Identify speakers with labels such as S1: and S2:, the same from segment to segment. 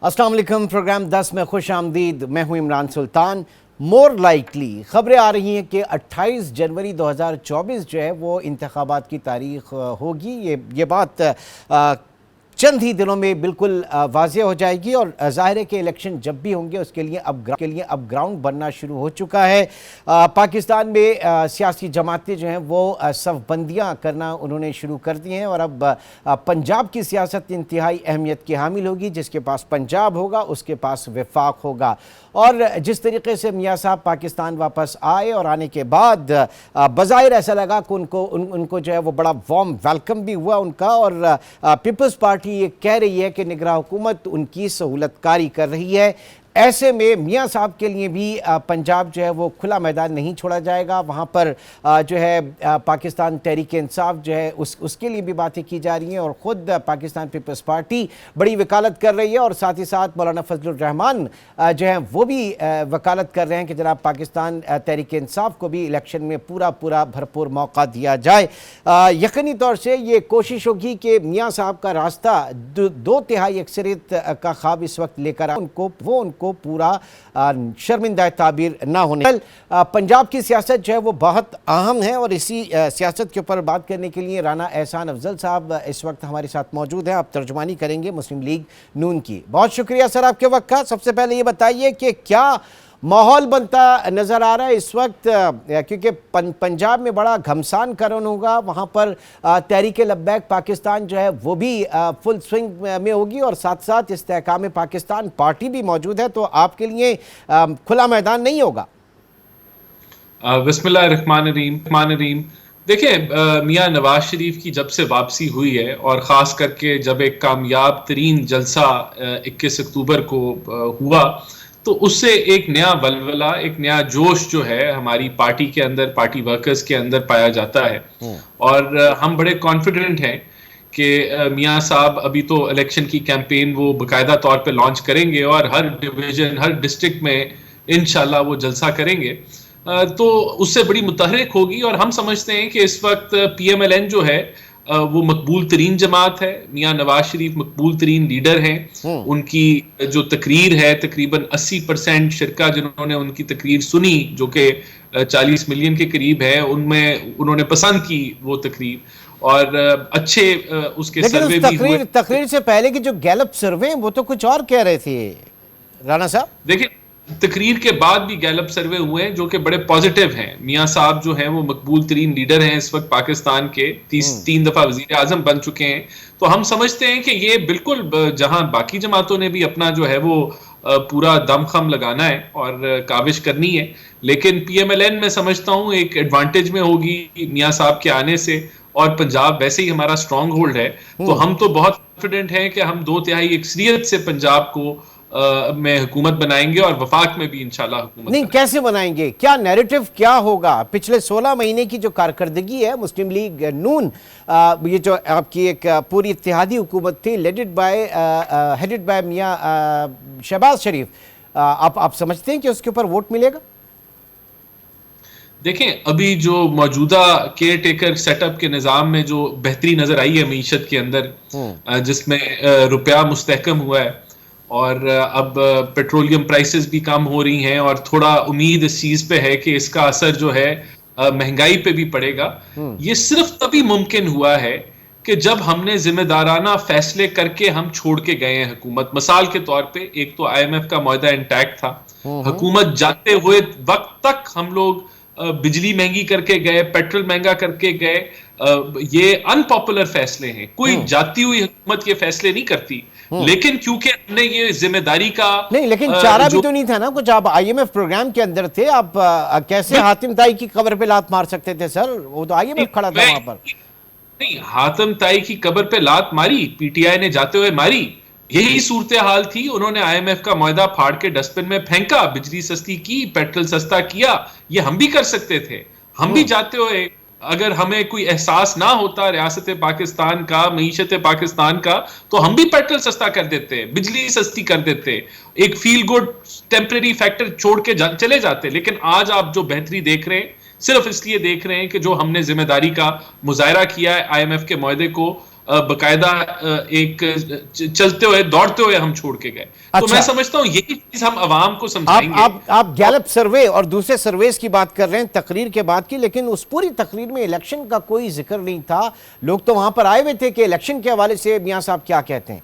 S1: अस्सलाम वालेकुम। प्रोग्राम 10 में खुश आमदीद। मैं हूं इमरान सुल्तान। मोर लाइकली खबरें आ रही हैं कि 28 जनवरी 2024 जो है वो इंतखाबात की तारीख होगी। ये बात चंद ही दिनों में बिल्कुल वाज़ेह हो जाएगी और ज़ाहिर है कि इलेक्शन जब भी होंगे उसके लिए अब ग्राउंड बनना शुरू हो चुका है। पाकिस्तान में सियासी जमातें जो हैं वो सफ़बंदियाँ करना उन्होंने शुरू कर दी हैं और अब पंजाब की सियासत इंतहाई अहमियत की हामिल होगी। जिसके पास पंजाब होगा उसके पास वफाक होगा। और जिस तरीके से मियाँ साहब पाकिस्तान वापस आए और आने के बाद बज़ाहिर ऐसा लगा कि उनको जो है वो बड़ा वार्म वेलकम भी हुआ उनका। और पीपल्स पार्टी ये कह रही है कि निगरान हुकूमत उनकी सहूलतकारी कर रही है। ऐसे में मियाँ साहब के लिए भी पंजाब जो है वो खुला मैदान नहीं छोड़ा जाएगा। वहाँ पर जो है पाकिस्तान तहरीक इंसाफ जो है उसके लिए भी बातें की जा रही हैं और ख़ुद पाकिस्तान पीपल्स पार्टी बड़ी वकालत कर रही है। और साथ ही साथ मौलाना फजलुर रहमान जो है वो भी वकालत कर रहे हैं कि जनाब पाकिस्तान तहरीक इंसाफ को भी इलेक्शन में पूरा भरपूर मौका दिया जाए। यकीनी तौर से ये कोशिश होगी कि मियाँ साहब का रास्ता 2/3 अक्सरियत का ख्वाब इस वक्त लेकर उनको पूरा शर्मिंदा ताबीर ना होने। पंजाब की सियासत जो है वो बहुत अहम है और इसी सियासत के ऊपर बात करने के लिए राना एहसान अफजल साहब इस वक्त हमारे साथ मौजूद हैं। आप तर्जुमानी करेंगे मुस्लिम लीग नून की। बहुत शुक्रिया सर आपके वक्त का। सबसे पहले ये बताइए कि क्या माहौल बनता नज़र आ रहा है इस वक्त, क्योंकि पंजाब में बड़ा घमसान करण होगा। वहाँ पर तहरीक लब्बैक पाकिस्तान जो है वो भी फुल स्विंग में होगी और साथ साथ इस्तेहकाम पाकिस्तान पार्टी भी मौजूद है, तो आपके लिए खुला मैदान नहीं होगा।
S2: बिस्मिल्लाहिर्रहमानिर्रहीम। देखिए, मियाँ नवाज शरीफ की जब से वापसी हुई है और ख़ास करके जब एक कामयाब तरीन जलसा 21 अक्टूबर को हुआ तो उससे एक नया वलवला, एक नया जोश जो है हमारी पार्टी के अंदर, पार्टी वर्कर्स के अंदर पाया जाता है। और हम बड़े कॉन्फिडेंट हैं कि मियाँ साहब अभी तो इलेक्शन की कैंपेन वो बाकायदा तौर पे लॉन्च करेंगे और हर डिवीजन, हर डिस्ट्रिक्ट में इंशाल्लाह वो जलसा करेंगे। तो उससे बड़ी मुतहरिक होगी। और हम समझते हैं कि इस वक्त PMLN जो है वो मकबूल तरीन जमात है। मियाँ नवाज शरीफ मकबूल तरीन लीडर हैं। उनकी जो तकरीर है, तकरीबन 80% शिरका जिन्होंने उनकी तकरीर सुनी, जो कि 40 मिलियन के करीब है, उनमें उन्होंने पसंद की वो तकरीर और अच्छे उसके सर्वे भी हुए।
S1: तकरीर से पहले की जो गैलप सर्वे वो तो कुछ और कह रहे थे राना साहब।
S2: देखिए, तकरीर के बाद भी गैलप सर्वे हुए हैं जो कि बड़े पॉजिटिव हैं। मियाँ साहब जो हैं वो मकबूल तरीन लीडर हैं इस वक्त पाकिस्तान के, 3 दफा वजीर आजम बन चुके हैं। तो हम समझते हैं कि ये बिल्कुल, जहां बाकी जमातों ने भी अपना जो है वो पूरा दमखम लगाना है और काविश करनी है, लेकिन PMLN में समझता हूँ एक एडवांटेज में होगी मियाँ साहब के आने से। और पंजाब वैसे ही हमारा स्ट्रॉन्ग होल्ड है, तो हम तो बहुत कॉन्फिडेंट हैं कि हम 2/3 अक्सरियत से पंजाब को में हुकूमत बनाएंगे और वफाक में भी इंशाल्लाह हुकूमत
S1: नहीं। कैसे बनाएंगे, क्या नैरेटिव क्या होगा? पिछले 16 महीने की जो कारकर्दगी है मुस्लिम लीग नून, ये जो आपकी एक पूरी इत्तेहादी हुकूमत थी हेडेड बाय मियाँ शहबाज शरीफ, आप समझते हैं कि उसके ऊपर वोट मिलेगा?
S2: देखें, अभी जो मौजूदा केयर टेकर सेटअप के निज़ाम में जो बेहतरी नजर आई है मीशत के अंदर, जिसमें रुपया मुस्तहकम हुआ है और अब पेट्रोलियम प्राइसेस भी कम हो रही हैं और थोड़ा उम्मीद इस चीज पे है कि इसका असर जो है महंगाई पे भी पड़ेगा। ये सिर्फ तभी मुमकिन हुआ है कि जब हमने जिम्मेदाराना फैसले करके हम छोड़ के गए हैं हुकूमत। मिसाल के तौर पे, एक तो IMF का मुआहदा इंटैक्ट था। हुकूमत जाते हुए वक्त तक हम लोग बिजली महंगी करके गए, पेट्रोल महंगा करके गए। ये अनपॉपुलर फैसले हैं, कोई जाती हुई हुकूमत ये फैसले नहीं करती, लेकिन क्योंकि हमने ये जिम्मेदारी का
S1: नहीं, लेकिन चारा भी तो नहीं था ना कुछ। आप IMF प्रोग्राम के अंदर थे, आप कैसे हातिम ताई की कब्र पे लात मार सकते थे सर? वो तो IMF खड़ा था वहां पर।
S2: नहीं, हातिम ताई की कब्र पे लात मारी PTI ने जाते हुए मारी, यही सूरत हाल थी। उन्होंने IMF का मुआहदा फाड़ के डस्टबिन में फेंका, बिजली सस्ती की, पेट्रोल सस्ता किया। ये हम भी कर सकते थे। हम भी जाते हुए, अगर हमें कोई एहसास ना होता रियासत पाकिस्तान का, मईशत पाकिस्तान का, तो हम भी पेट्रोल सस्ता कर देते, बिजली सस्ती कर देते, एक फील गुड टेम्परेरी फैक्टर छोड़ के चले जाते। लेकिन आज आप जो बेहतरी देख रहे हैं सिर्फ इसलिए देख रहे हैं कि जो हमने जिम्मेदारी का मुजाहरा किया है IMF के मुआहदे को बकायदा एक चलते हुए दौड़ते हुए हम छोड़ के गए। तो मैं समझता हूं यही चीज हम अवाम को समझाएंगे।
S1: आप गैलप सर्वे और दूसरे सर्वेस की बात कर रहे हैं तकरीर के बाद की, लेकिन उस पूरी तकरीर में इलेक्शन का कोई जिक्र नहीं था। लोग तो वहां पर आए हुए थे कि इलेक्शन के हवाले से मियां साहब क्या कहते हैं।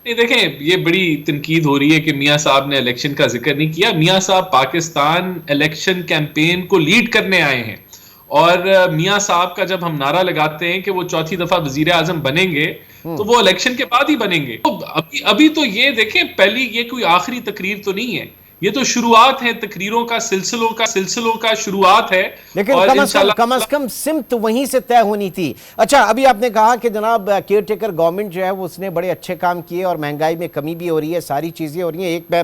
S2: नहीं देखें, ये बड़ी तनकीद हो रही है कि मियां साहब ने इलेक्शन का जिक्र नहीं किया। मियां साहब पाकिस्तान इलेक्शन कैंपेन को लीड करने आए हैं, और मियां साहब का जब हम नारा लगाते हैं कि वो चौथी दफा वजीर आजम बनेंगे, तो वो इलेक्शन के बाद ही बनेंगे। तो अभी तो ये देखें, पहली ये कोई आखिरी तकरीर तो नहीं है, ये तो शुरुआत है तकरीरों का सिलसिलों का शुरुआत है।
S1: लेकिन कम अज कम सिमत वहीं से तय होनी थी। अच्छा, अभी आपने कहा कि जनाब केयर टेकर गवर्नमेंट जो है वो उसने बड़े अच्छे काम किए और महंगाई में कमी भी हो रही है, सारी चीज़ें हो रही हैं। एक मैं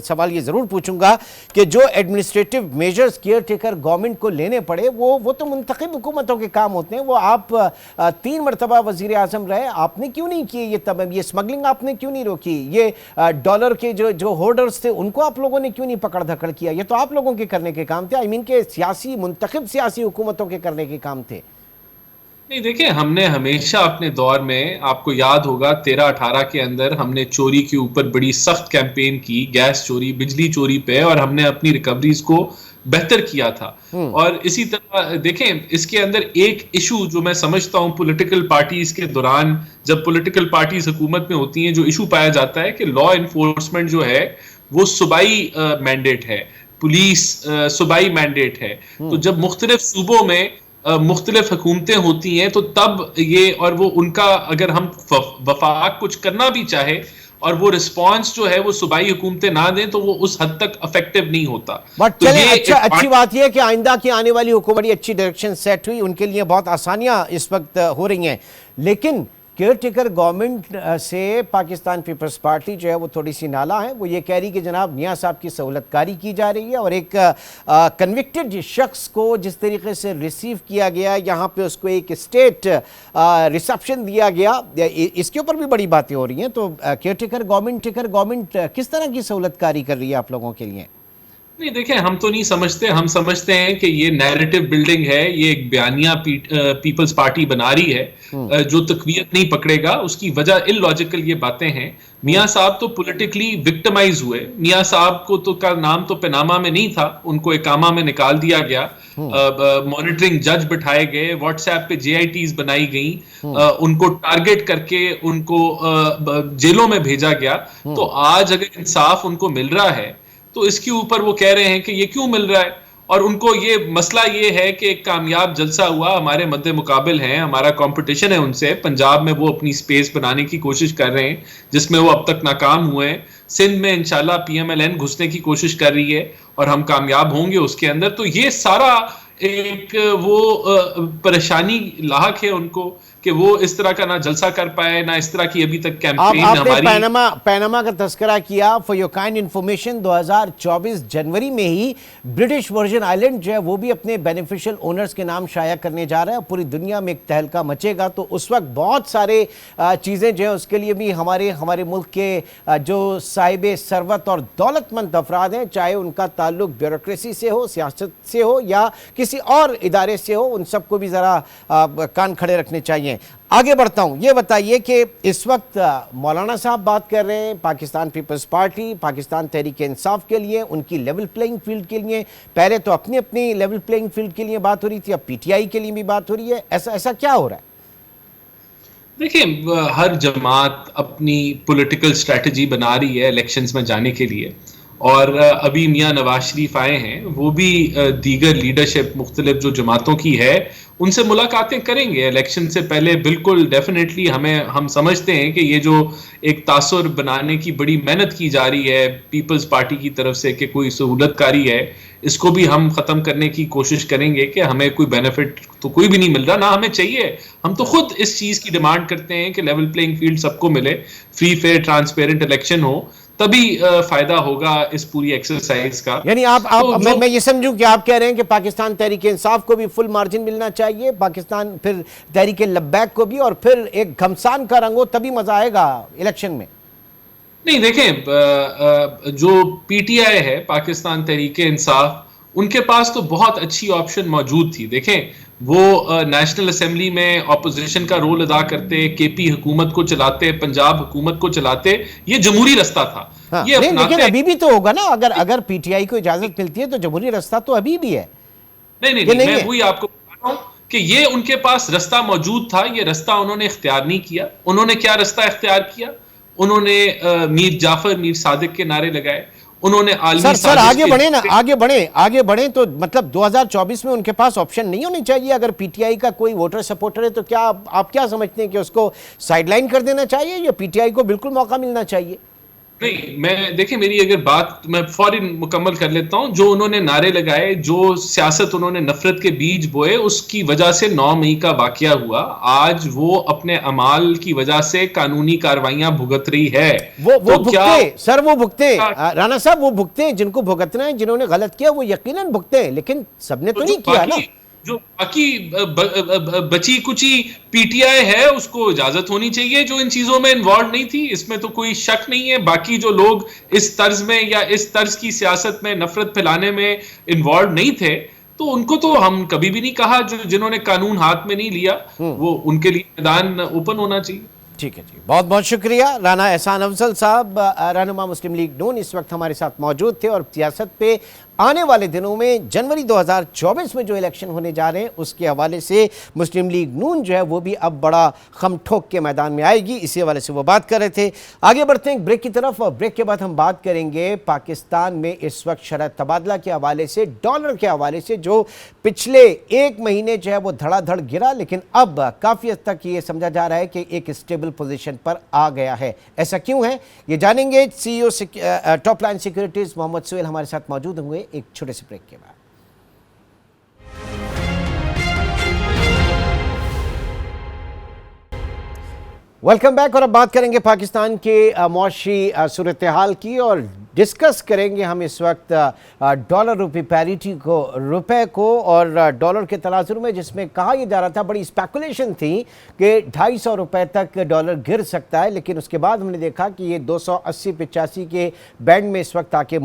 S1: सवाल ये ज़रूर पूछूंगा कि जो administrative measures care taker government को लेने पड़े वो तो मुंतखब हुकूमतों के काम होते हैं। वो आप 3 मरतबा वजीर आजम रहे, आपने क्यों नहीं किए ये तमाम, ये स्मगलिंग आपने क्यों नहीं रोकी, ये डॉलर के जो होल्डर्स थे उनको आप लोगों ने क्यों नहीं पकड़ धकड़ किया? ये तो आप लोगों के करने के काम थे, आई मीन के सियासी मुंतखब सियासी हुकूमतों के करने के काम थे।
S2: नहीं देखिए, हमने हमेशा अपने दौर में, आपको याद होगा 13-18 के अंदर हमने चोरी के ऊपर बड़ी सख्त कैंपेन की, गैस चोरी, बिजली चोरी पे, और हमने अपनी रिकवरीज को बेहतर किया था। और इसी तरह देखें, इसके अंदर एक इशू जो मैं समझता हूं पॉलिटिकल पार्टीज के दौरान, जब पॉलिटिकल पार्टीज हुकूमत में होती हैं, जो इशू पाया जाता है कि लॉ इन्फोर्समेंट जो है वो सूबाई मैंडेट है, पुलिस सूबाई मैंडेट है। तो जब मुख्तलिफ सूबों में मुख्तलिफ हुकूमतें होती हैं, तो तब ये, और वो उनका अगर हम वफाक कुछ करना भी चाहे और वो रिस्पांस जो है वो सूबाई हुकूमतें ना दें, तो वो उस हद तक इफेक्टिव नहीं होता।
S1: बट
S2: तो
S1: चले, अच्छी बात यह है कि आइंदा की आने वाली हुकूमत बड़ी अच्छी डायरेक्शन सेट हुई, उनके लिए बहुत आसानियां इस वक्त हो रही हैं। लेकिन केयर टेकर गवर्नमेंट से पाकिस्तान पीपल्स पार्टी जो है वो थोड़ी सी नाला है। वो ये कह रही कि जनाब मियां साहब की सहूलतकारी की जा रही है, और एक कन्विक्टेड शख्स को जिस तरीके से रिसीव किया गया, यहाँ पे उसको एक स्टेट रिसेप्शन दिया गया, इसके ऊपर भी बड़ी बातें हो रही हैं। तो केयर टेकर गवर्नमेंट किस तरह की सहूलतकारी कर रही है आप लोगों के लिए?
S2: नहीं देखें, हम तो नहीं समझते, हम समझते हैं कि ये नैरेटिव बिल्डिंग है, ये एक बयानिया पीपल्स पार्टी बना रही है जो तकवीयत नहीं पकड़ेगा। उसकी वजह इलॉजिकल ये बातें हैं। मियां साहब तो पॉलिटिकली विक्टिमाइज हुए। मियां साहब को तो का नाम तो पनामा में नहीं था, उनको एकामा में निकाल दिया गया, मॉनिटरिंग जज बिठाए गए, व्हाट्सएप पे JITs बनाई गई, उनको टारगेट करके उनको जेलों में भेजा गया। तो आज अगर इंसाफ उनको मिल रहा है, तो इसके ऊपर वो कह रहे हैं कि ये क्यों मिल रहा है। और उनको ये मसला ये है कि एक कामयाब जलसा हुआ, हमारे मद्दे मुकाबिल हैं, हमारा कंपटीशन है उनसे। पंजाब में वो अपनी स्पेस बनाने की कोशिश कर रहे हैं, जिसमें वो अब तक नाकाम हुए हैं। सिंध में इंशाल्लाह PMLN घुसने की कोशिश कर रही है और हम कामयाब होंगे उसके अंदर। तो ये सारा एक वो परेशानी लाहक है उनको कि वो इस तरह का ना जलसा कर पाए, ना इस तरह की अभी तक कैंपेन हमारी।
S1: पैनामा का तस्करा किया। फॉर योर काइंड इंफॉर्मेशन, 2024 जनवरी में ही ब्रिटिश वर्जिन आइलैंड जो है वो भी अपने बेनिफिशियल ओनर्स के नाम शाया करने जा रहा है। पूरी दुनिया में एक तहलका मचेगा। तो उस वक्त बहुत सारे चीज़ें जो है उसके लिए भी हमारे मुल्क के जो साहिब सरवत और दौलतमंद अफराद हैं, चाहे उनका ताल्लुक ब्यूरोक्रेसी से हो, सियासत से हो, या किसी और इदारे से हो, उन सबको भी ज़रा कान खड़े रखने चाहिए। आगे बढ़ता हूं, ये बताइए कि इस वक्त मौलाना साहब बात कर रहे हैं पाकिस्तान पीपल्स पार्टी, पाकिस्तान तहरीक इंसाफ के लिए, उनकी लेवल प्लेइंग फील्ड के लिए। पहले तो अपनी लेवल प्लेइंग फील्ड के लिए बात हो रही थी, अब PTI के लिए भी बात हो रही है। ऐसा क्या हो रहा है?
S2: देखिए, हर जमात अपनी पॉलिटिकल स्ट्रेटजी बना रही है इलेक्शंस में जाने के लिए, और अभी मियां नवाज शरीफ आए हैं, वो भी दीगर लीडरशिप मुख्तलिफ जो जमातों की है उनसे मुलाकातें करेंगे इलेक्शन से पहले। बिल्कुल डेफिनेटली हम समझते हैं कि ये जो एक तासुर बनाने की बड़ी मेहनत की जा रही है पीपल्स पार्टी की तरफ से कि कोई सहूलतकारी है, इसको भी हम ख़त्म करने की कोशिश करेंगे कि हमें कोई बेनिफिट तो कोई भी नहीं मिल रहा, ना हमें चाहिए। हम तो खुद इस चीज़ की डिमांड करते हैं कि लेवल प्लेइंग फील्ड सबको मिले, फ्री फेयर ट्रांसपेरेंट इलेक्शन हो, तभी फायदा होगा इस पूरी एक्सरसाइज का।
S1: यानी मैं ये समझूं कि आप कह रहे हैं कि पाकिस्तान तहरीक इंसाफ को भी फुल मार्जिन मिलना चाहिए, पाकिस्तान फिर तहरीक लब्बैक को भी, और फिर एक घमसान का रंग हो, तभी मजा आएगा इलेक्शन में।
S2: नहीं देखें, जो PTI है पाकिस्तान तहरीक इंसाफ, उनके पास तो बहुत अच्छी ऑप्शन मौजूद थी। देखें, वो नेशनल असेंबली में ऑपोजिशन का रोल अदा करते, केपी हुकूमत को चलाते, पंजाब हुकूमत को चलाते। ये जमहूरी रास्ता था,
S1: हाँ,
S2: ये
S1: नहीं लेकिन
S2: अपनाते।
S1: अभी भी तो होगा ना, अगर अगर पीटीआई को इजाजत मिलती है तो जमहूरी रास्ता तो अभी भी है।
S2: नहीं नहीं नहीं, मैं वही आपको बता रहा हूं कि ये उनके पास रास्ता मौजूद था, ये रास्ता उन्होंने इख्तियार नहीं किया। उन्होंने क्या रास्ता इख्तियार किया? उन्होंने मीर जाफर, मीर सादिक के नारे लगाए, उन्होंने आलमी
S1: सर आगे बढ़े ना, आगे बढ़े तो मतलब 2024 में उनके पास ऑप्शन नहीं होनी चाहिए। अगर पीटीआई का कोई वोटर सपोर्टर है तो क्या आप क्या समझते हैं कि उसको साइडलाइन कर देना चाहिए या पीटीआई को बिल्कुल मौका मिलना चाहिए?
S2: नहीं, मैं देखिए, मेरी अगर बात मैं फौरन मुकम्मल कर लेता हूं। जो उन्होंने नारे लगाए, जो सियासत उन्होंने नफरत के बीज बोए, उसकी वजह से 9 मई का वाकया हुआ। आज वो अपने अमाल की वजह से कानूनी कार्रवाइयां भुगत रही है।
S1: वो भुगते सर, वो भुगते राणा साहब, वो भुगते जिनको भुगतना है, जिन्होंने गलत किया वो यकीनन भुगते, लेकिन सबने तो नहीं किया ना।
S2: जो बाकी बची कुची पीटीआई है, उसको इजाजत होनी चाहिए, जो इन चीजों में इन्वॉल्व नहीं थी। इसमें तो कोई शक नहीं है। बाकी जो लोग इस तर्ज में या इस तर्ज की सियासत में नफरत फैलाने में इन्वॉल्व नहीं थे, तो उनको तो हम कभी भी नहीं कहा। जो जिन्होंने कानून हाथ में नहीं लिया, वो उनके लिए मैदान ओपन होना चाहिए।
S1: ठीक है जी, बहुत बहुत शुक्रिया। राना एहसान अफजल साहब, रहनुमा मुस्लिम लीग नून, इस वक्त हमारे साथ मौजूद थे और सियासत पे आने वाले दिनों में जनवरी 2024 में जो इलेक्शन होने जा रहे हैं उसके हवाले से मुस्लिम लीग नून जो है वो भी अब बड़ा खम ठोक के मैदान में आएगी, इसी हवाले से वो बात कर रहे थे। आगे बढ़ते हैं ब्रेक की तरफ, और ब्रेक के बाद हम बात करेंगे पाकिस्तान में इस वक्त शरह तबादला के हवाले से, डॉलर के हवाले से, जो पिछले एक महीने जो है वो धड़ाधड़ गिरा, लेकिन अब काफ़ी हद तक ये समझा जा रहा है कि एक स्टेबल पोजीशन पर आ गया है। ऐसा क्यों है ये जानेंगे। CEO top line securities Mohammad Suhail हमारे साथ मौजूद होंगे एक छोटे से ब्रेक के बाद। वेलकम बैक, और अब बात करेंगे पाकिस्तान के मौशी सूरत हाल की, और डिस्कस करेंगे हम इस वक्त डॉलर रुपये पैरिटी को, रुपए को और डॉलर के तनाजुर में, जिसमें कहा यह जा रहा था, बड़ी स्पेकुलेशन थी कि 250 रुपए तक डॉलर गिर सकता है, लेकिन उसके बाद हमने देखा कि ये 280-85 के बैंड में इस वक्त आके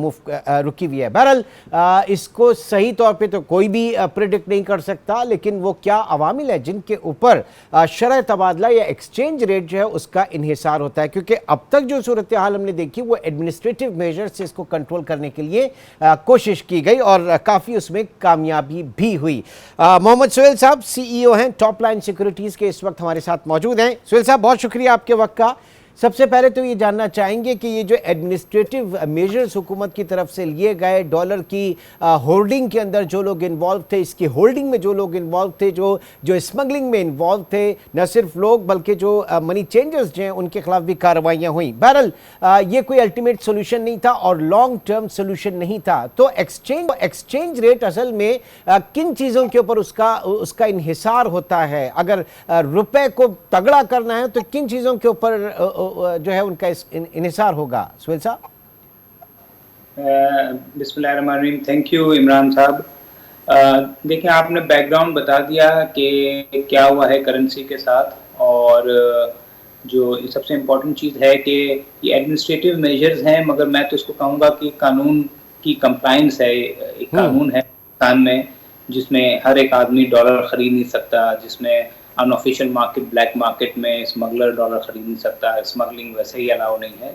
S1: रुकी हुई है। बहरहाल इसको सही तौर पे तो कोई भी प्रिडिक्ट नहीं कर सकता, लेकिन वो क्या अवामिल है जिनके ऊपर शरह तबादला या एक्सचेंज रेट जो है उसका इन्हिसार होता है, क्योंकि अब तक जो सूरत हाल हमने देखी वो एडमिनिस्ट्रेटिव मेजर से इसको कंट्रोल करने के लिए कोशिश की गई और काफ़ी उसमें कामयाबी भी हुई। मोहम्मद सुहेल साहब सीईओ हैं टॉप लाइन सिक्योरिटीज़ के, इस वक्त हमारे साथ मौजूद हैं। सुहेल साहब, बहुत शुक्रिया आपके वक्त का। सबसे पहले तो ये जानना चाहेंगे कि ये जो एडमिनिस्ट्रेटिव मेजर्स हुकूमत की तरफ से लिए गए, डॉलर की होल्डिंग के अंदर जो लोग इन्वॉल्व थे, इसकी होल्डिंग में जो लोग इन्वॉल्व थे, जो स्मगलिंग में इन्वॉल्व थे, न सिर्फ लोग बल्कि जो मनी चेंजर्स जो हैं उनके खिलाफ भी कार्रवाइयाँ हुई। बहरहाल ये कोई अल्टीमेट सोल्यूशन नहीं था और लॉन्ग टर्म सोल्यूशन नहीं था। तो एक्सचेंज रेट असल में किन चीज़ों के ऊपर उसका इन्हिसार होता है? अगर रुपए को तगड़ा करना है तो किन चीज़ों के ऊपर जो है उनका इन्हिसार होगा? सुहेल साहब।
S3: बिस्मिल्लाहिर्रहमानिर्रहीम। थैंक यू इमरान साहब। देखिए, आपने बैकग्राउंड बता दिया कि क्या हुआ है करेंसी के साथ, और जो सबसे इम्पोर्टेंट चीज़ है कि ये एडमिनिस्ट्रेटिव मेजर्स हैं, मगर मैं तो इसको कहूँगा कि कानून की कंप्लाइंस है। एक कानून है पाकिस्तान में जिसमें हर एक आदमी डॉलर ख़रीद नहीं सकता, जिसमें अनऑफिशियल मार्केट, ब्लैक मार्केट में स्मगलर डॉलर खरीद नहीं सकता, स्मगलिंग वैसे ही अलाउ नहीं है।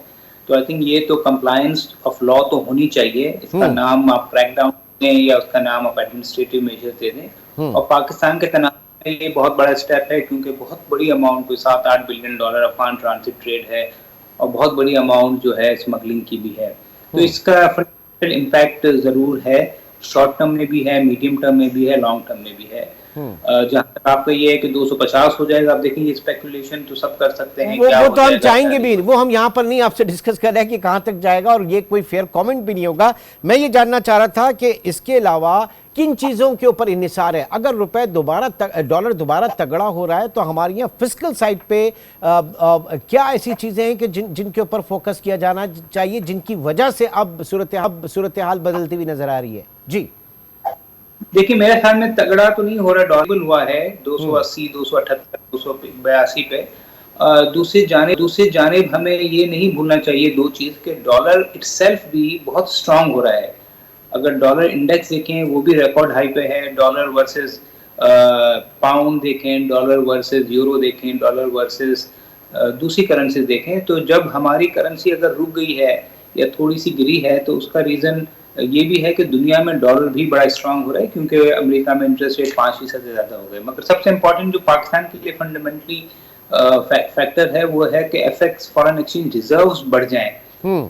S3: तो आई थिंक ये तो कंप्लायंस ऑफ लॉ तो होनी चाहिए। इसका नाम आप क्रैकडाउन दें या उसका नाम आप एडमिनिस्ट्रेटिव मेजर दे दें। और पाकिस्तान के तनाव में ये बहुत बड़ा स्टेप है, क्योंकि बहुत बड़ी अमाउंट, कोई 7-8 billion dollar Afghan transit trade है और बहुत बड़ी अमाउंट जो है स्मगलिंग की भी है। तो इसका फाइनेंशियल इम्पैक्ट ज़रूर है, शॉर्ट टर्म में भी है, मीडियम टर्म में भी है, लॉन्ग टर्म में भी है। जहाँ तक आपका ये है कि 250 हो जाएगा, आप देखेंगे स्पेकुलेशन तो सब कर सकते हैं।
S1: वो तो हम चाहेंगे भी, वो हम यहाँ पर नहीं आपसे डिस्कस कर रहे हैं कि कहाँ तक जाएगा, और ये कोई फेयर कमेंट भी नहीं होगा। मैं ये जानना चाह रहा था कि इसके अलावा किन चीज़ों के ऊपर इन्हिसार है? अगर डॉलर दोबारा तगड़ा हो रहा है तो हमारे यहाँ फिस्कल साइड पे क्या ऐसी चीज़ें हैं कि जिनके ऊपर फोकस किया जाना चाहिए, जिनकी वजह से अब सूरत हाल बदलती हुई नजर आ रही है? जी
S3: देखिए, मेरे ख्याल में तगड़ा तो नहीं हो रहा, डॉलर हुआ है 280, 278, 282 पे। दूसरी जानिब हमें ये नहीं भूलना चाहिए दो चीज़, कि डॉलर इटसेल्फ भी बहुत स्ट्रांग हो रहा है। अगर डॉलर इंडेक्स देखें वो भी रिकॉर्ड हाई पे है, डॉलर वर्सेस पाउंड देखें, डॉलर वर्सेस यूरो देखें, डॉलर वर्सेस दूसरी करेंसीज देखें, तो जब हमारी करेंसी अगर रुक गई है या थोड़ी सी गिरी है तो उसका रीज़न ये भी है कि दुनिया में डॉलर भी बड़ा स्ट्रांग हो रहा है, क्योंकि अमेरिका में इंटरेस्ट रेट 5% से ज़्यादा हो गए। मगर सबसे इम्पोर्टेंट जो पाकिस्तान के लिए फंडामेंटली फैक्टर है वो है कि एफएक्स फॉरेन एक्सचेंज रिजर्व्स बढ़ जाएं।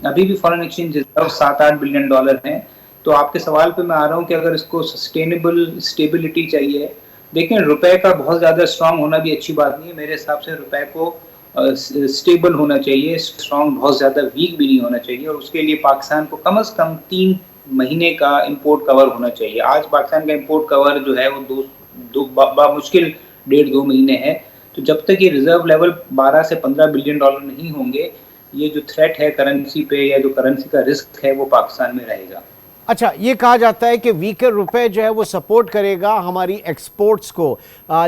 S3: अभी भी foreign exchange reserve 7-8 billion dollar हैं। तो आपके सवाल पे मैं आ रहा हूँ कि अगर इसको सस्टेनेबल स्टेबिलिटी चाहिए, देखें रुपए का बहुत ज़्यादा स्ट्रांग होना भी अच्छी बात नहीं है। मेरे हिसाब से रुपए को स्टेबल होना चाहिए, स्ट्रांग बहुत ज़्यादा वीक भी नहीं होना चाहिए, और उसके लिए पाकिस्तान को कम से कम 3 महीने का इंपोर्ट कवर होना चाहिए। आज पाकिस्तान का इंपोर्ट कवर जो है वो मुश्किल 1.5-2 महीने है। तो जब तक ये रिजर्व लेवल 12 से 15 बिलियन डॉलर नहीं होंगे, ये जो थ्रेट है करेंसी पे या जो करेंसी का रिस्क है वो पाकिस्तान में रहेगा।
S1: अच्छा, ये कहा जाता है कि वीकर रुपए जो है वो सपोर्ट करेगा हमारी एक्सपोर्ट्स को,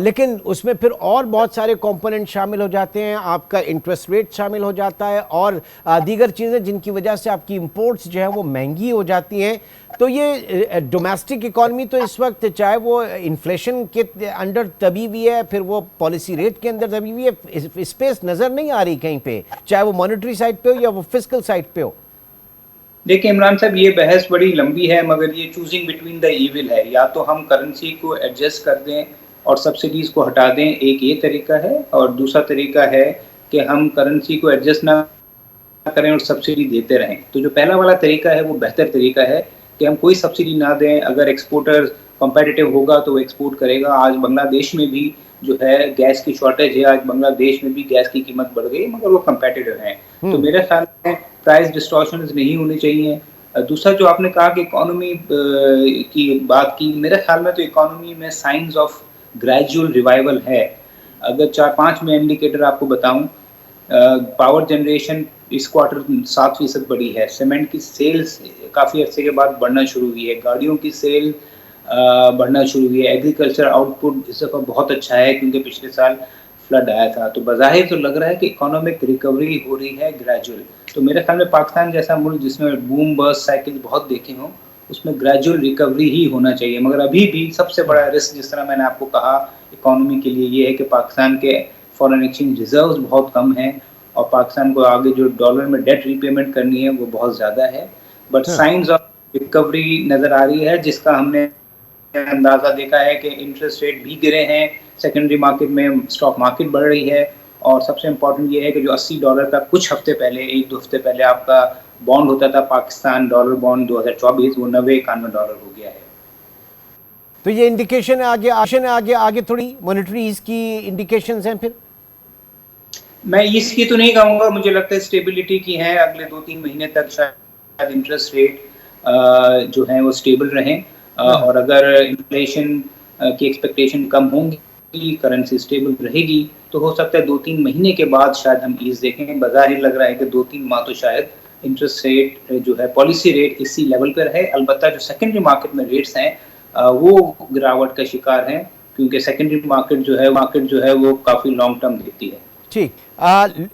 S1: लेकिन उसमें फिर और बहुत सारे कंपोनेंट शामिल हो जाते हैं, आपका इंटरेस्ट रेट शामिल हो जाता है और दीगर चीज़ें जिनकी वजह से आपकी इंपोर्ट्स जो है वो महंगी हो जाती हैं। तो ये डोमेस्टिक इकॉनमी तो इस वक्त चाहे वो इन्फ्लेशन के अंडर दबी हुई है, फिर वो पॉलिसी रेट के अंदर दबी हुई है, स्पेस नज़र नहीं आ रही कहीं पे, चाहे वो मॉनेटरी साइड पे हो या वो फिस्कल साइड पे हो।
S3: देखिए इमरान साहब, ये बहस बड़ी लंबी है, मगर ये चूजिंग बिटवीन द इविल है। या तो हम करेंसी को एडजस्ट कर दें और सब्सिडीज को हटा दें, एक ये तरीका है, और दूसरा तरीका है कि हम करेंसी को एडजस्ट ना करें और सब्सिडी देते रहें। तो जो पहला वाला तरीका है वो बेहतर तरीका है कि हम कोई सब्सिडी ना दें। अगर एक्सपोर्टर कॉम्पिटिटिव होगा तो वो एक्सपोर्ट करेगा। आज बांग्लादेश में भी जो है गैस की शॉर्टेज है, आज बांग्लादेश में भी गैस की कीमत बढ़ गई, मगर वो कम्पेटिटिव हैं। तो मेरे ख्याल में प्राइस डिस्टॉर्शंस नहीं होनी चाहिए। दूसरा जो आपने कहा कि इकोनॉमी की बात की, मेरे ख्याल में तो इकोनॉमी में साइंस ऑफ ग्रेजुअल रिवाइवल है। अगर 4-5 में इंडिकेटर आपको बताऊं, पावर जनरेशन इस क्वार्टर 7% बढ़ी है, सीमेंट की सेल्स काफ़ी अर्से के बाद बढ़ना शुरू हुई है, गाड़ियों की सेल बढ़ना शुरू हुई है, एग्रीकल्चर आउटपुट इस दफ़ा बहुत अच्छा है क्योंकि पिछले साल फ्लड आया था। तो बज़ाहिर तो लग रहा है कि इकोनॉमिक रिकवरी हो रही है ग्रेजुअल। तो मेरे ख्याल में पाकिस्तान जैसा मुल्क जिसमें बूम बस्ट साइकिल बहुत देखे हों, उसमें ग्रेजुअल रिकवरी ही होना चाहिए। मगर अभी भी सबसे बड़ा रिस्क, जिस तरह मैंने आपको कहा, इकोनॉमी के लिए ये है कि पाकिस्तान के फॉरेन एक्सचेंज रिजर्व्स बहुत कम हैं और पाकिस्तान को आगे जो डॉलर में डेट रीपेमेंट करनी है वो बहुत ज़्यादा है। बट साइंस ऑफ रिकवरी नज़र आ रही है, जिसका हमने अंदाज़ा देखा है कि इंटरेस्ट रेट भी गिरे हैं, सेकेंडरी मार्केट में स्टॉक मार्केट बढ़ रही है, और सबसे इम्पोर्टेंट ये है कि जो $80 का कुछ हफ्ते पहले, 1-2 हफ्ते पहले आपका बॉन्ड होता था पाकिस्तान डॉलर बॉन्ड 2024, वो $90-91 हो गया है।
S1: तो ये इंडिकेशन है आगे थोड़ी मॉनेटरी ईज की इंडिकेशंस हैं। फिर
S3: मैं इसकी तो नहीं कहूँगा, मुझे लगता है स्टेबिलिटी की है। अगले 2-3 महीने तक शायद इंटरेस्ट रेट जो है वो स्टेबल रहें, और अगर इन्फ्लेशन की एक्सपेक्टेशन कम होंगी, करेंसी स्टेबल रहेगी, तो हो सकता है 2-3 महीने के बाद शायद हम ईज देखें। बाज़ाहिर लग रहा है कि 2-3 माह तो शायद इंटरेस्ट रेट जो है, पॉलिसी रेट इसी लेवल पर रहे। अलबत्ता जो सेकेंडरी मार्केट में रेट्स हैं वो गिरावट का शिकार हैं, क्योंकि सेकेंडरी मार्केट जो है वो काफ़ी लॉन्ग टर्म देखती है।
S1: ठीक,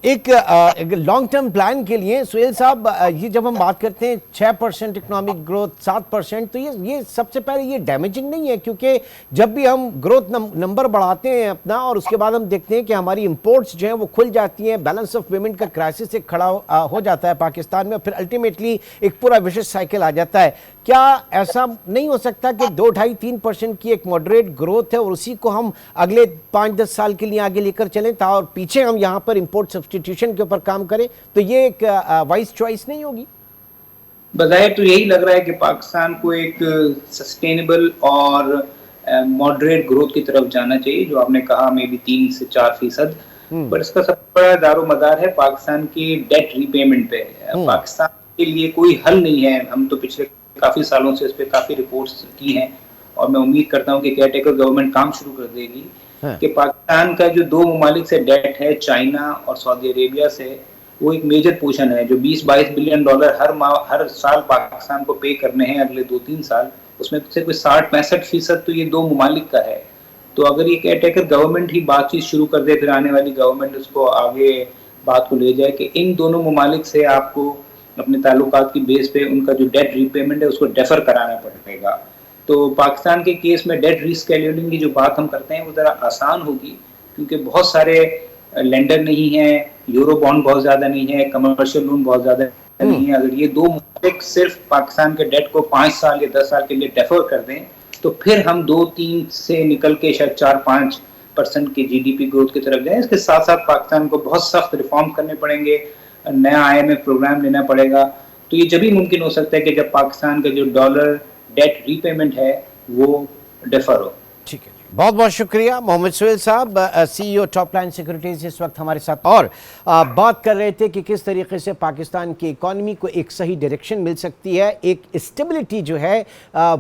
S1: एक लॉन्ग टर्म प्लान के लिए सुहेल साहब, ये जब हम बात करते हैं 6% इकोनॉमिक ग्रोथ, 7%, तो ये सबसे पहले ये डैमेजिंग नहीं है, क्योंकि जब भी हम ग्रोथ नंबर बढ़ाते हैं अपना और उसके बाद हम देखते हैं कि हमारी इंपोर्ट्स जो हैं वो खुल जाती हैं, बैलेंस ऑफ पेमेंट का क्राइसिस एक खड़ा हो जाता है पाकिस्तान में, फिर अल्टीमेटली एक पूरा विशेष साइकिल आ जाता है। क्या ऐसा नहीं हो सकता कि 2-2.5-3% की एक मॉडरेट ग्रोथ है और उसी को हम अगले 5-10 साल के लिए आगे लेकर चलें था और पीछे हम यहाँ पर इंपोर्ट सब्स्टिट्यूशन के ऊपर काम करें, तो ये एक वाइज चॉइस नहीं होगी?
S3: बज़ाहिर तो यही लग रहा है कि पाकिस्तान को एक सस्टेनेबल और मॉडरेट ग्रोथ की तरफ जाना चाहिए, जो आपने कहा मे बी 3 से 4%। पर इसका सबसे बड़ा दारोमदार है पाकिस्तान की डेट रीपेमेंट पे। पाकिस्तान के लिए कोई हल नहीं है। हम तो पिछले काफ़ी सालों से इस पर काफ़ी रिपोर्ट्स की हैं और मैं उम्मीद करता हूँ कि केयरटेकर गवर्नमेंट काम शुरू कर देगी कि पाकिस्तान का जो 2 ममालिक से डेट है, चाइना और सऊदी अरेबिया से, वो एक मेजर पोर्शन है जो 20-22 बिलियन डॉलर हर साल पाकिस्तान को पे करने हैं अगले 2-3 साल। उसमें से कोई 60-65% तो ये 2 ममालिक का है। तो अगर ये केयरटेकर गवर्नमेंट ही बातचीत शुरू कर दे, फिर आने वाली गवर्नमेंट उसको आगे बात को ले जाए कि इन दोनों ममालिक से आपको अपने ताल्लुकात की बेस पे उनका जो डेट रीपेमेंट है उसको डेफर कराना पड़ेगा। तो पाकिस्तान के केस में डेट रीस्केड्यूलिंग की जो बात हम करते हैं वो ज़रा आसान होगी, क्योंकि बहुत सारे लेंडर नहीं है, यूरो बॉन्ड बहुत ज़्यादा नहीं है, कमर्शियल लोन बहुत ज़्यादा नहीं है। अगर ये दो मुल्क सिर्फ पाकिस्तान के डेट को 5 साल या 10 साल के लिए डेफर कर दें, तो फिर हम 2-3 से निकल के शायद 4-5% की जीडीपी ग्रोथ की तरफ जाएं। इसके साथ साथ पाकिस्तान को बहुत सख्त रिफॉर्म करने पड़ेंगे, नया IMF प्रोग्राम लेना पड़ेगा। तो ये जब भी मुमकिन हो सकता है कि जब पाकिस्तान का जो डॉलर डेट रीपेमेंट है वो डेफर हो।
S1: ठीक है, बहुत बहुत शुक्रिया मोहम्मद सुहेल साहब, CEO टॉप लाइन सिक्योरिटीज इस वक्त हमारे साथ, और बात कर रहे थे कि किस तरीके से पाकिस्तान की इकॉनमी को एक सही डायरेक्शन मिल सकती है। एक स्टेबिलिटी जो है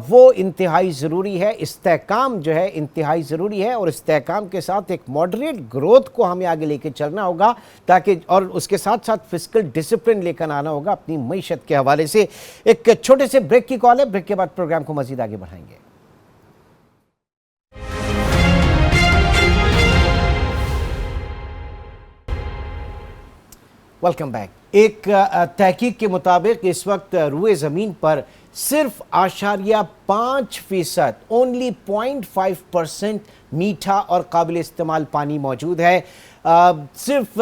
S1: वो इंतहाई ज़रूरी है, इस्तेहकाम जो है इंतहाई ज़रूरी है, और इस्तेहकाम के साथ एक मॉडरेट ग्रोथ को हमें आगे लेके चलना होगा, ताकि और उसके साथ साथ फिस्कल डिसिप्लिन लेकर आना होगा अपनी मईशत के हवाले से। एक छोटे से ब्रेक की कॉल है, ब्रेक के बाद प्रोग्राम को मजीद आगे बढ़ाएंगे। Welcome back. एक तहकीक के मुताबिक इस वक्त रुए ज़मीन पर सिर्फ 5% ओनली 0.5% मीठा और काबिल इस्तेमाल पानी मौजूद है। सिर्फ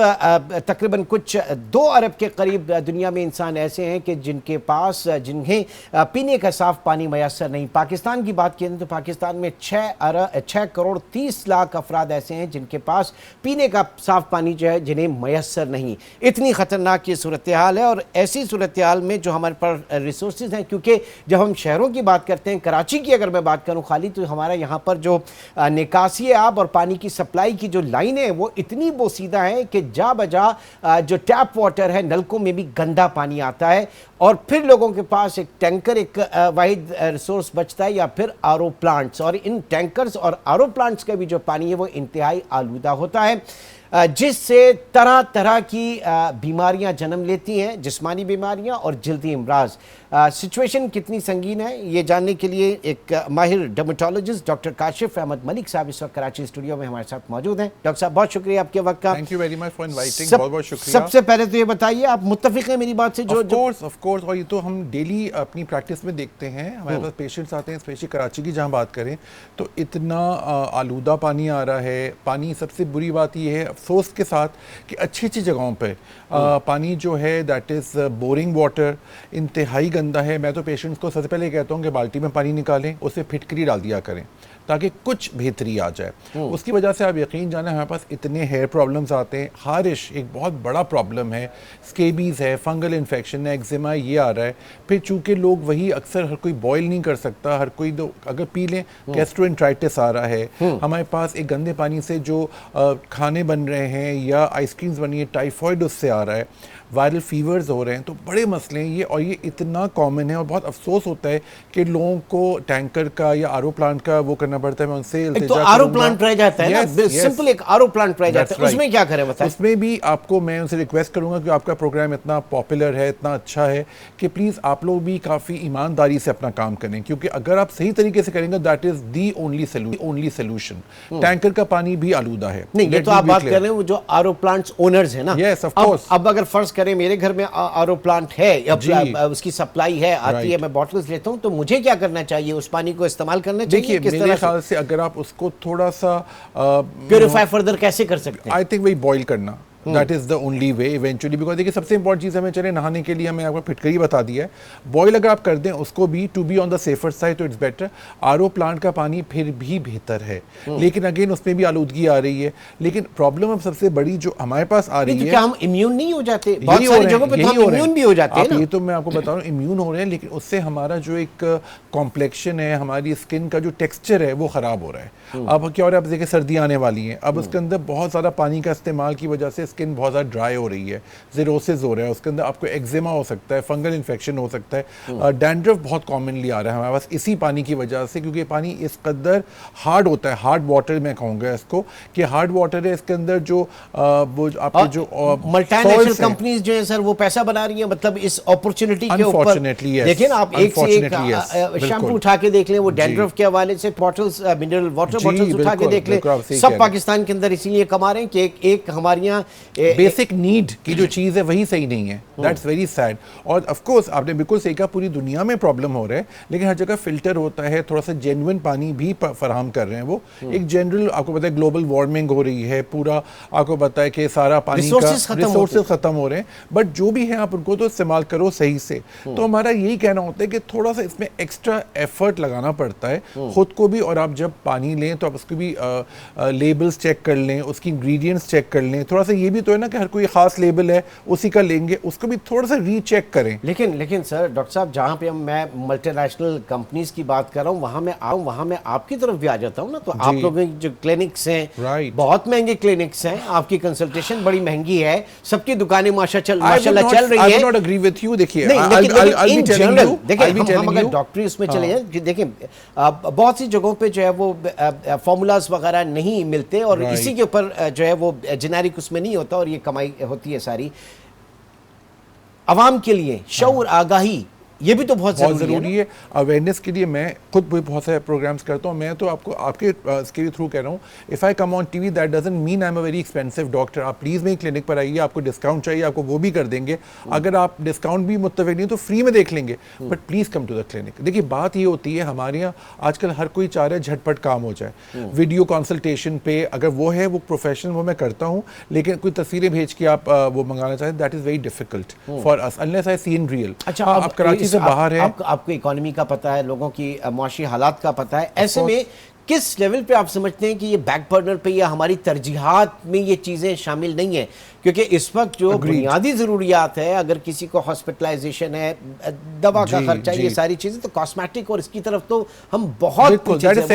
S1: तकरीबन कुछ 2 अरब के करीब दुनिया में इंसान ऐसे हैं कि जिन्हें पीने का साफ़ पानी मैसर नहीं। पाकिस्तान की बात करें तो पाकिस्तान में 6 करोड़ 30 लाख अफराद ऐसे हैं जिनके पास पीने का साफ़ पानी जो है जिन्हें मैसर नहीं। इतनी ख़तरनाक ये सूरत हाल है, और ऐसी सूरत हाल में जो हमारे पास रिसोर्सेज हैं, क्योंकि जब हम शहरों की बात करते हैं, कराची की अगर मैं बात करूँ खाली, तो हमारा यहाँ पर जो निकासी आब और पानी की सप्लाई की जो लाइनें हैं वो इतनी बोसीदा है कि जा बजा जो टैप वाटर है, नलकों में भी गंदा पानी आता है, और फिर लोगों के पास एक टैंकर एक वाहिद रिसोर्स बचता है, या फिर RO प्लांट्स, और इन टैंकर्स और RO प्लांट्स का भी जो पानी है वो इंतहाई आलूदा होता है, जिससे तरह तरह की बीमारियां जन्म लेती हैं, जिस्मानी बीमारियां और जल्दी अमराज। सिचुएशन कितनी संगीन है ये जानने के लिए एक माहिर डर्मेटोलॉजिस्ट डॉक्टर काशिफ अहमद मलिक साहब इस वक्त कराची स्टूडियो में हमारे साथ मौजूद हैं। डॉक्टर साहब, बहुत शुक्रिया आपके वक्त का।
S4: Thank you very much for inviting. बहुत बहुत शुक्रिया।
S1: सबसे पहले तो ये बताइए, आप मुत्तफिक हैं मेरी बात से?
S4: ऑफ कोर्स, और ये तो हम डेली अपनी प्रैक्टिस में देखते हैं। हमारे पास पेशेंट्स आते हैं, स्पेशली कराची की जहाँ बात करें तो इतना आलूदा पानी आ रहा है। पानी, सबसे बुरी बात ये है अफसोस के साथ कि अच्छी अच्छी जगहों पे पानी जो है दैट इज़ बोरिंग वाटर इंतहाई गंदा है। मैं तो पेशेंट्स को सबसे पहले कहता हूँ कि बाल्टी में पानी निकालें, उसे फिटकरी डाल दिया करें ताकि कुछ बेहतरी आ जाए। उसकी वजह से आप यकीन जाने हमारे पास इतने हेयर प्रॉब्लम्स आते हैं। हारिश एक बहुत बड़ा प्रॉब्लम है, स्केबीज़ है, फंगल इन्फेक्शन है, एक्जिमा ये आ रहा है। फिर चूँकि लोग वही अक्सर हर कोई बॉयल नहीं कर सकता, हर कोई अगर पी लें गैस्ट्रोएंटराइटिस आ रहा है। हमारे पास एक गंदे पानी से जो खाने बन रहे हैं या आइसक्रीम्स बनी है, टाइफॉइड उससे आ रहा है, वायरल फीवर्स हो रहे हैं। तो बड़े मसले हैं ये, और ये इतना कॉमन है, और बहुत अफसोस होता है कि लोगों को टैंकर का या RO प्लांट का वो करना पड़ता है। मैं उनसे
S1: तो RO प्लांट रह जाता है ना, सिंपल एक RO प्लांट रह जाता है, उसमें क्या करें बताएं?
S4: उसमें भी आपको मैं उनसे रिक्वेस्ट करूंगा कि आपका प्रोग्राम इतना पॉपुलर है, इतना अच्छा है कि प्लीज़ आप लोग भी काफ़ी ईमानदारी से अपना काम करें, क्योंकि अगर आप सही तरीके से करेंगे that is the only solution. Tanker का पानी भी आलूदा है।
S1: नहीं, ये तो आप बात कर रहे हैं वो जो RO प्लांट्स ओनर्स है ना।
S4: Yes, of course.
S1: अब अगर फर्ज करें मेरे घर में RO प्लांट है, उसकी सप्लाई है, आती है, मैं बॉटल्स लेता हूं, तो मुझे क्या करना चाहिए? उस पानी को इस्तेमाल करना चाहिए?
S4: देखिए, मेरे ख्याल से अगर आप उसको थोड़ा सा
S1: प्योरीफाई फर्दर कैसे कर सकते हैं?
S4: आई थिंक वही बॉईल करना, that is the only way eventually. Because देखिए, सबसे इंपॉर्टेंट चीज़ हमें चले नहाने के लिए हमें आपको फिटकरी बता दिया है। बॉयल अगर आप कर दें उसको भी, to be on the safer side, तो इट्स बेटर। RO प्लांट का पानी फिर भी बेहतर है, लेकिन अगेन उसमें भी आलूदगी आ रही है। लेकिन प्रॉब्लम अब सबसे बड़ी जो हमारे पास आ रही है,
S1: क्या हम इम्यून नहीं हो जाते? बहुत सारी जगहों पे तो हम इम्यून भी हो जाते हैं ना।
S4: ये तो मैं आपको बता रहा हूँ, इम्यून हो रहे हैं, लेकिन उससे हमारा जो एक कॉम्प्लेक्शन है, हमारी स्किन का जो टेक्सचर है वो ख़राब हो रहा है। अब क्या हो रहा है, अब देखिए सर्दी आने वाली है, अब उसके अंदर बहुत ज़्यादा पानी का इस्तेमाल की वजह से स्किन बहुत ज़्यादा ड्राई हो रही है, ज़ीरोसिस हो रहा है, उसके अंदर आपको एक्जिमा हो सकता है, फंगल इन्फेक्शन हो सकता है, डैंड्रफ बहुत कॉमनली आ रहा है हमारे पास इसी पानी की वजह से, क्योंकि पानी इस कदर हार्ड होता है। हार्ड वाटर मैं कहूँगा इसको कि हार्ड वाटर है। इसके अंदर जो वो आपके जो
S1: मल्टीनेशनल कंपनीज जो है सर वो पैसा बना रही है, मतलब इस अपॉर्चुनिटी के ऊपर। देखिए ना, आप एक से एक शैम्पू उठा के देख लें, वो डैंड्रफ के हवाले से बॉटल्स, मिनरल वाटर बॉटल्स उठा के देख लें, सब पाकिस्तान के अंदर इसीलिए कमा रहे हैं कि एक हमारे यहाँ
S4: बेसिक नीड की जो चीज़ है वही सही नहीं है, दैट्स वेरी सैड। और ऑफ कोर्स आपने बिल्कुल सही कहा, पूरी दुनिया में प्रॉब्लम हो रहा है, लेकिन हर जगह फिल्टर होता है, थोड़ा सा जेन्युइन पानी भी फराहम कर रहे हैं वो। एक जनरल आपको पता है ग्लोबल वार्मिंग हो रही है, पूरा आपको पता है कि सारा पानी का रिसोर्सेज खत्म हो रहे हैं, बट जो भी है आप उनको तो इस्तेमाल करो सही से। तो हमारा यही कहना होता है कि थोड़ा सा इसमें एक्स्ट्रा एफर्ट लगाना पड़ता है खुद को भी, और आप जब पानी लें तो आप उसको भी लेबल्स चेक कर लें, उसकी इंग्रेडिएंट्स चेक कर लें। थोड़ा सा ये भी तो है ना कि हर कोई खास लेबल है उसी का लेंगे, उसको भी थोड़ा सा रीचेक करें।
S1: लेकिन सर डॉक्टर साहब, जहाँ पे मैं मल्टीनेशनल कंपनीज की बात कर रहा हूँ, वहाँ मैं आपकी तरफ भी आ जाता हूँ ना, तो आप लोगों की जो क्लिनिक्स हैं बहुत महंगे क्लिनिक्स हैं, आपकी कंसल्टेशन बड़ी महंगी है, सबकी दुकानें माशाल्लाह चल रही है।
S4: I would not agree with you। देखिए
S1: हम अगर डॉक्टरी उसमें चले जाएं, देखिए बहुत सी जगहों पे जो है वो फॉर्मूलाज वगैरह नहीं मिलते और इसी के ऊपर जो है वो जेनेरिक उसमें नहीं होता और ये कमाई होती है सारी। अवाम के लिए शऊर आगाही ये भी तो बहुत ज़रूरी है।
S4: अवेयरनेस के लिए मैं खुद भी बहुत सारे प्रोग्राम्स करता हूँ। मैं तो आपको आपके इसके थ्रू कह रहा हूँ, if I come on TV that doesn't mean I am a very expensive doctor. आप प्लीज़ मेरी क्लिनिक पर आइए, आपको डिस्काउंट चाहिए आपको वो भी कर देंगे, अगर आप डिस्काउंट भी मुत्तफिक नहीं तो फ्री में देख लेंगे, but please come to the clinic. देखिए बात ये होती है, हमारे यहाँ आजकल हर कोई चाह रहा है झटपट काम हो जाए, वीडियो कंसल्टेशन पे अगर वो है वो प्रोफेशनल वो मैं करता हूँ, लेकिन कोई तस्वीरें भेज के आप वो मंगाना चाहें that is very difficult for us unless I see in real.
S1: अच्छा,
S4: आप कराची से बाहर हैं,
S1: आपको इकोनॉमी का पता है, लोगों की माशी हालात का पता है, ऐसे में किस लेवल पे आप समझते हैं कि ये बैक बर्नर पे या हमारी तरजीहात में ये चीज़ें शामिल नहीं है? क्योंकि इस वक्त जो बुनियादी ज़रूरियात है, अगर किसी को हॉस्पिटलाइजेशन है, दवा का खर्चा, ये सारी चीज़ें तो कॉस्मेटिक और इसकी तरफ तो हम बहुत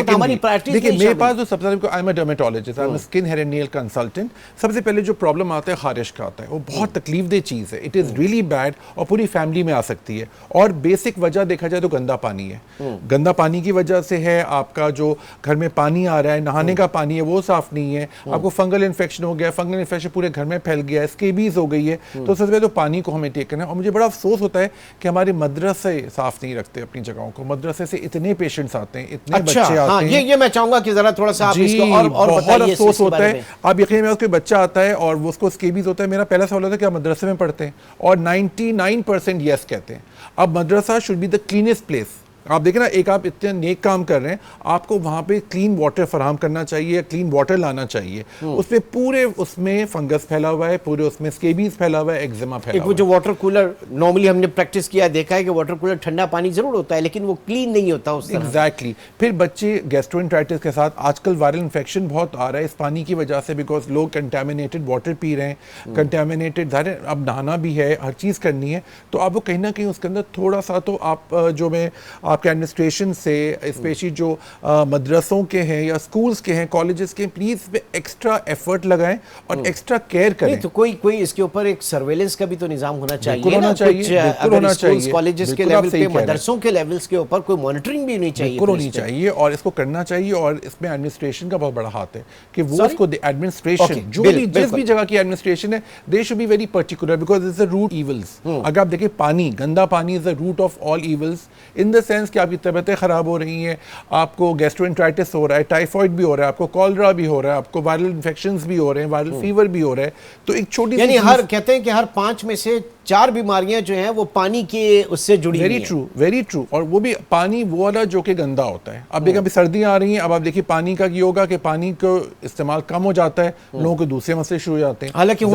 S1: हमारी प्रायोरिटी।
S4: देखिए मेरे पास जो सबसे I am a dermatologist, I am skin hair and nail consultant. सबसे पहले जो प्रॉब्लम आता है खारिश का आता है, वो बहुत तकलीफदेह चीज़ है, इट इज़ रियली बैड और पूरी फैमिली में आ सकती है। और बेसिक वजह देखा जाए तो गंदा पानी है, गंदा पानी की वजह से है। आपका जो घर में पानी आ रहा है, नहाने का पानी है वो साफ नहीं है, आपको फंगल इन्फेक्शन हो गया, फंगल इन्फेक्शन पूरे घर में फैल गया, स्केबीज हो गई है। तो सबसे पहले तो पानी को हमें टेक करना है। और मुझे बड़ा अफसोस होता है कि हमारे मदरसे साफ नहीं रखते अपनी जगहों को, मदरसे से इतने पेशेंट्स आते हैं, इतने बच्चे आते हैं।
S1: ये मैं चाहूंगा कि जरा थोड़ा सा आप इसको और
S4: बहुत अफसोस होता है। आप यकीन में कोई बच्चा आता है और वो उसको स्केबीज होता है, मेरा पहला सवाल होता है कि आप मदरसे में पढ़ते हैं, और 99% यस कहते हैं। अब madrasa should be the cleanest place. आप देखें ना, एक आप इतने नेक काम कर रहे हैं, आपको वहाँ पे क्लीन वाटर फराहम करना चाहिए, क्लीन वाटर लाना चाहिए। उसमें पूरे उसमें फंगस फैला हुआ है, पूरे उसमें स्केबीज फैला हुआ है, एक्जिमा फैला हुआ है।
S1: जो वाटर कूलर नॉर्मली हमने प्रैक्टिस किया, देखा है कि वाटर कूलर ठंडा पानी जरूर होता है लेकिन वो क्लीन नहीं होता उस तरह।
S4: एग्जैक्टली। फिर बच्चे गैस्ट्रोएंटेराइटिस के साथ आजकल वायरल इन्फेक्शन बहुत आ रहा है इस पानी की वजह से, बिकॉज लोग कंटेमिनेटेड वाटर पी रहे हैं, कंटेमिनेटेड। अब नहाना भी है, हर चीज़ करनी है, तो आप वो कहीं ना कहीं उसके अंदर थोड़ा सा तो आप जो मैं आपके एडमिनिस्ट्रेशन से, स्पेशली जो मदरसों के हैं या स्कूल्स के हैं, कॉलेजेस के, प्लीज पे एक्स्ट्रा एफर्ट लगाएं और एक्स्ट्रा केयर करें।
S1: तो कोई इसके ऊपर एक सर्वेलेंस का भी तो निजाम होना चाहिए,
S4: बिल्कुल होना चाहिए,
S1: कॉलेजेस के लेवल पे, मदरसों के लेवल्स के ऊपर कोई मॉनिटरिंग भी नहीं चाहिए,
S4: होनी चाहिए, और इसको करना चाहिए। और इसमें एडमिनिस्ट्रेशन का बहुत बड़ा हाथ है कि वो उसको एडमिनिस्ट्रेशन जो भी जिस भी जगह की एडमिनिस्ट्रेशन है, they should be very particular because it's the root evils. अगर आप देखिए पानी, गंदा पानी is the root of all evils, in the sense कि आपकी तबीयतें ख़राब हो रही हैं, आपको गैस्ट्रोएंटेराइटिस हो रहा है, टाइफाइड भी हो रहा है, आपको कॉलरा भी हो रहा है, आपको वायरल इन्फेक्शंस भी हो रहे हैं, वायरल फीवर भी हो रहा है। तो एक छोटी
S1: यानी कहते हैं कि हर 5 में से 4 बीमारियां जो हैं वो पानी के उससे जुड़ी हुई हैं।
S4: Very true. और वो भी पानी वो वाला जो कि गंदा होता है। अब देखिए अभी सर्दियां आ रही हैं, अब आप देखिए पानी का ये होगा कि पानी को इस्तेमाल कम हो जाता है, लोगों को दूसरे मसले शुरू हो जाते हैं।
S1: हालांकि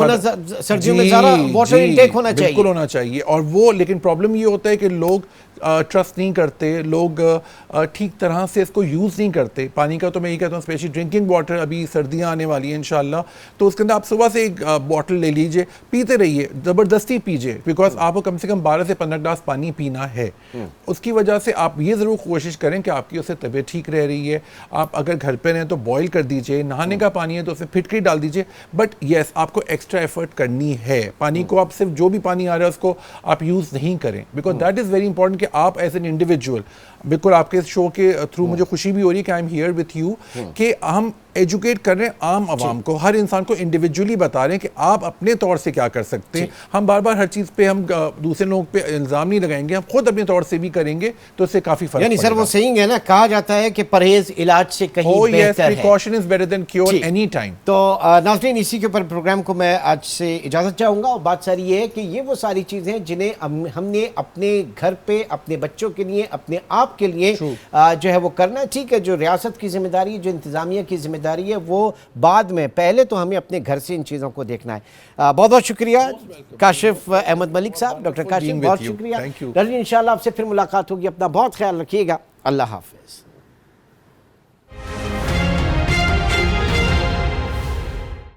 S1: सर्दियों में ज़्यादा वाटर इनटेक होना चाहिए,
S4: बिल्कुल होना चाहिए। और वो लेकिन प्रॉब्लम ये होता है कि लोग ट्रस्ट नहीं करते, लोग ठीक तरह से इसको यूज़ नहीं करते पानी का। तो मैं ये कहता हूँ स्पेशली ड्रिंकिंग वाटर, अभी सर्दियाँ आने वाली हैं इंशाल्लाह, तो उसके अंदर आप सुबह से एक बॉटल ले लीजिए, पीते रहिए, ज़बरदस्ती पीजिए, बिकॉज आपको कम से कम 12 से 15 ग्लास पानी पीना है। उसकी वजह से आप ये ज़रूर कोशिश करें कि आपकी उससे तबीयत ठीक रह रही है। आप अगर घर पर रहें तो बॉयल कर दीजिए, नहाने का पानी है तो उसमें फिटकरी डाल दीजिए, बट येस आपको एक्स्ट्रा एफर्ट करनी है। पानी को आप सिर्फ जो भी पानी आ रहा है उसको आप यूज़ नहीं करें, because that is very important कि आप एज एन इंडिविजुअल बिल्कुल आपके शो के थ्रू मुझे खुशी भी हो रही है कि I am here with you, कि हम एजुकेट कर रहे हैं आम आवाम को, हर इंसान को इंडिविजुअली बता रहे हैं कि आप अपने तौर से क्या कर सकते हैं। हम बार बार हर चीज़ पे हम दूसरे लोगों पे इल्ज़ाम नहीं लगाएंगे, हम खुद अपने तौर से भी करेंगे तो इससे काफ़ी फर्क
S1: यानी सर वो सही है ना, कहा जाता है कि परहेज इलाज से कहीं बेहतर है।
S4: Precaution is better than cure any time.
S1: तो नाज़रीन, इसी के ऊपर प्रोग्राम को मैं आज से इजाज़त चाहूँगा। और बात सारी ये है कि ये वो सारी चीज़ें हैं जिन्हें हमने अपने घर पे, अपने बच्चों के लिए, अपने आप के लिए जो है वो करना है। ठीक है, जो रियासत की जिम्मेदारी है, जो इंतज़ामिया की जिम्मेदारी है, वो बाद में, पहले तो हमें अपने घर से इन चीज़ों को देखना है। बहुत बहुत शुक्रिया काशिफ अहमद मलिक साहब, डॉक्टर काशिफ, बहुत शुक्रिया। इंशाल्लाह आपसे फिर मुलाकात होगी। अपना बहुत ख्याल रखिएगा। अल्लाह हाफिज़।